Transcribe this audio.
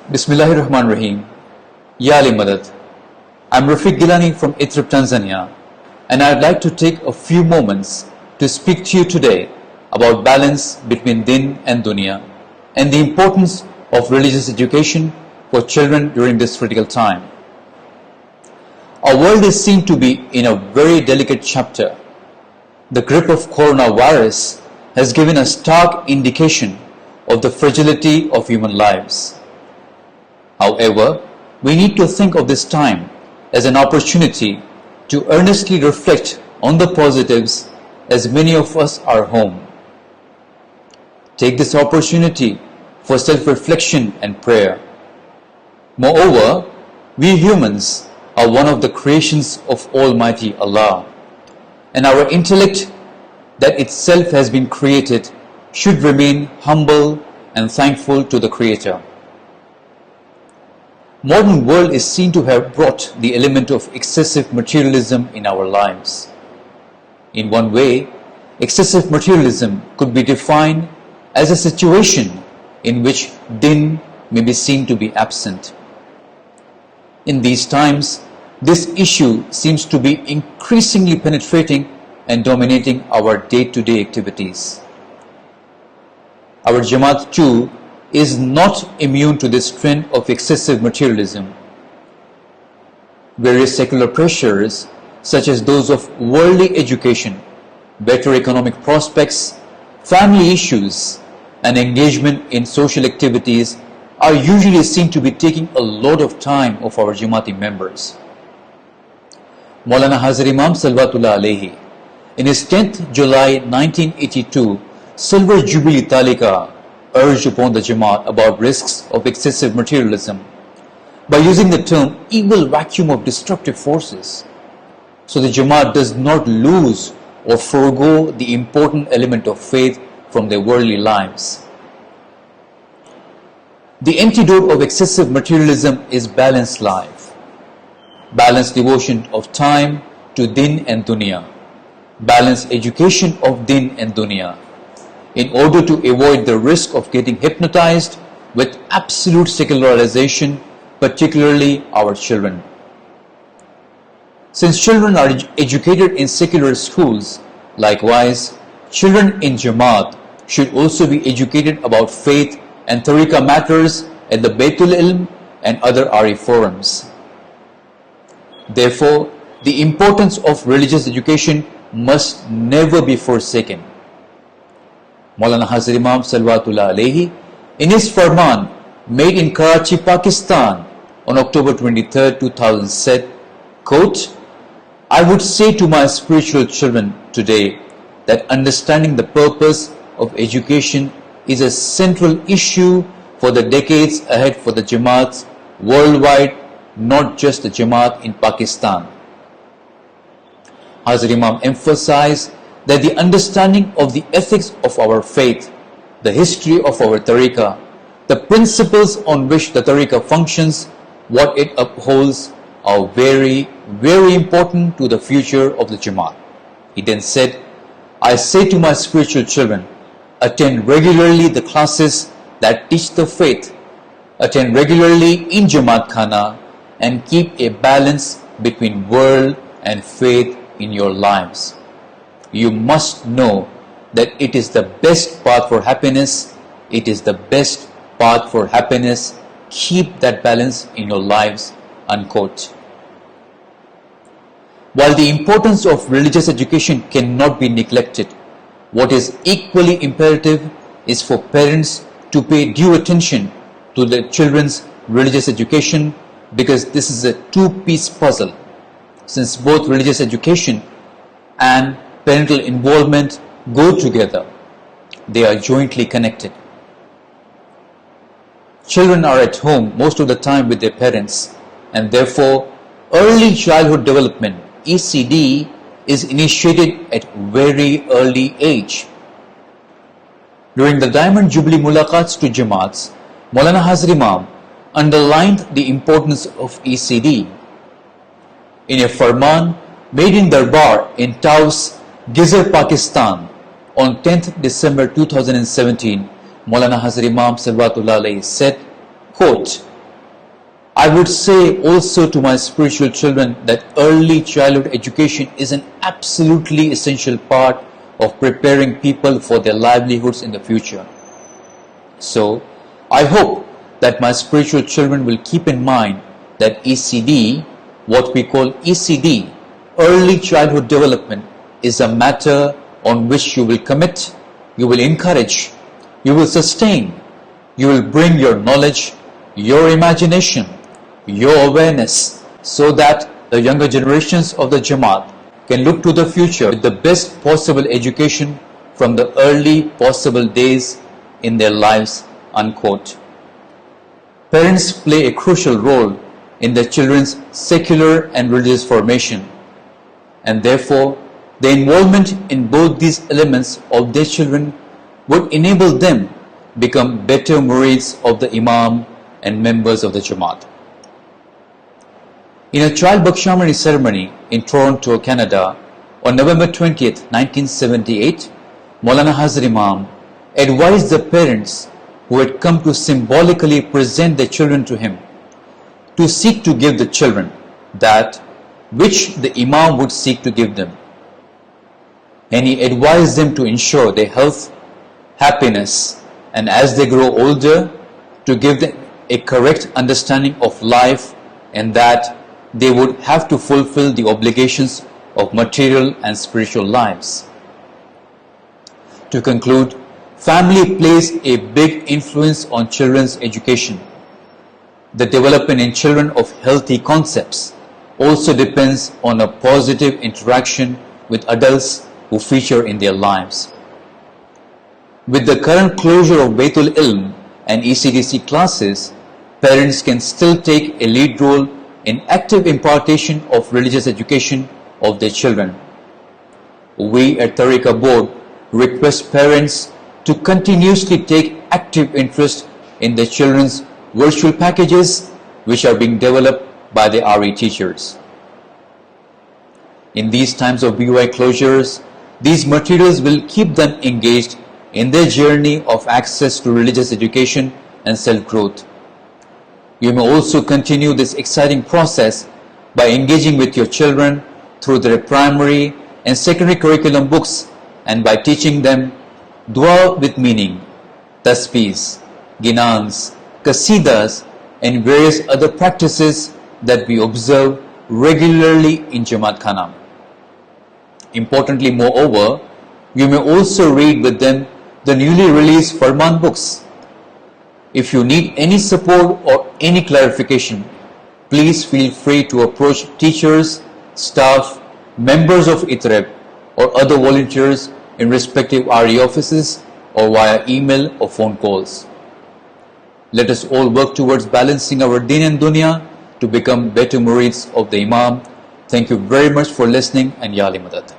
Bismillahirrahmanirrahim. Ya Ali Madad. I'm Rafiq Gilani from Itrip, Tanzania, and I'd like to take a few moments to speak to you today about balance between din and dunya and the importance of religious education for children during this critical time. Our world is seen to be in a very delicate chapter. The grip of coronavirus has given a stark indication of the fragility of human lives. However, we need to think of this time as an opportunity to earnestly reflect on the positives as many of us are home. Take this opportunity for self-reflection and prayer. Moreover, we humans are one of the creations of Almighty Allah, and our intellect that itself has been created should remain humble and thankful to the Creator. Modern world is seen to have brought the element of excessive materialism in our lives. In one way, excessive materialism could be defined as a situation in which din may be seen to be absent. In these times, this issue seems to be increasingly penetrating and dominating our day-to-day activities. Our Jamaat too is not immune to this trend of excessive materialism. Various secular pressures, such as those of worldly education, better economic prospects, family issues, and engagement in social activities are usually seen to be taking a lot of time of our Jamaati members. Maulana Hazrat Imam Salawatullah Alayhi, in his 10th July 1982 Silver Jubilee Talika, urged upon the Jamaat about risks of excessive materialism by using the term evil vacuum of destructive forces, so the Jamaat does not lose or forego the important element of faith from their worldly lives. The antidote of excessive materialism is balanced life, balanced devotion of time to din and dunya, balanced education of din and dunya, in order to avoid the risk of getting hypnotized with absolute secularization, particularly our children. Since children are educated in secular schools, likewise, children in Jamaat should also be educated about faith and tariqah matters at the Baitul Ilm and other RE forums. Therefore, the importance of religious education must never be forsaken. Maulana Hazrat Imam Salawatullah Alayhi, in his Farman made in Karachi, Pakistan on October 23, 2000 said, quote, "I would say to my spiritual children today that understanding the purpose of education is a central issue for the decades ahead for the Jamaats worldwide, not just the Jamaat in Pakistan." Hazrat Imam emphasized that the understanding of the ethics of our faith, the history of our tariqah, the principles on which the tariqah functions, what it upholds, are very, very important to the future of the Jamaat. He then said, "I say to my spiritual children, attend regularly the classes that teach the faith, attend regularly in Jamaat Khana, and keep a balance between world and faith in your lives. You must know that it is the best path for happiness. It is the best path for happiness. Keep that balance in your lives." Unquote. While the importance of religious education cannot be neglected, what is equally imperative is for parents to pay due attention to their children's religious education, because this is a two-piece puzzle. Since both religious education and parental involvement go together, they are jointly connected. Children are at home most of the time with their parents, and therefore early childhood development, ECD, is initiated at very early age. During the Diamond Jubilee Mulaqats to Jamaats, Maulana Hazrat Imam underlined the importance of ECD. In a Farman made in Darbar in Taus, Gizar, Pakistan on 10th December 2017, Maulana Hazrat Imam Salawatullah Alayhi said, quote, I would say also to my spiritual children that early childhood education is an absolutely essential part of preparing people for their livelihoods in the future. So, I hope that my spiritual children will keep in mind that ECD, what we call ECD, early childhood development, is a matter on which you will commit, you will encourage, you will sustain, you will bring your knowledge, your imagination, your awareness, so that the younger generations of the Jamaat can look to the future with the best possible education from the early possible days in their lives, unquote. Parents play a crucial role in their children's secular and religious formation, and therefore the involvement in both these elements of their children would enable them become better murids of the Imam and members of the Jamaat. In a child Bakshamani ceremony in Toronto, Canada, on November 20th, 1978, Maulana Hazar Imam advised the parents who had come to symbolically present their children to him to seek to give the children that which the Imam would seek to give them. And he advised them to ensure their health, happiness, and as they grow older, to give them a correct understanding of life, and that they would have to fulfill the obligations of material and spiritual lives. To conclude, family plays a big influence on children's education. The development in children of healthy concepts also depends on a positive interaction with adults who feature in their lives. With the current closure of Baitul Ilm and ECDC classes, parents can still take a lead role in active impartation of religious education of their children. We at Tariqah Board request parents to continuously take active interest in their children's virtual packages which are being developed by the RE teachers. In these times of BOI closures, these materials will keep them engaged in their journey of access to religious education and self-growth. You may also continue this exciting process by engaging with your children through their primary and secondary curriculum books and by teaching them dua with meaning, tasbihs, ginans, qasidas, and various other practices that we observe regularly in Jamaat Khana. Importantly, moreover, you may also read with them the newly released Farman books. If you need any support or any clarification, please feel free to approach teachers, staff, members of ITREB or other volunteers in respective RE offices or via email or phone calls. Let us all work towards balancing our Deen and Dunya to become better murids of the Imam. Thank you very much for listening, and Ya Ali Madad.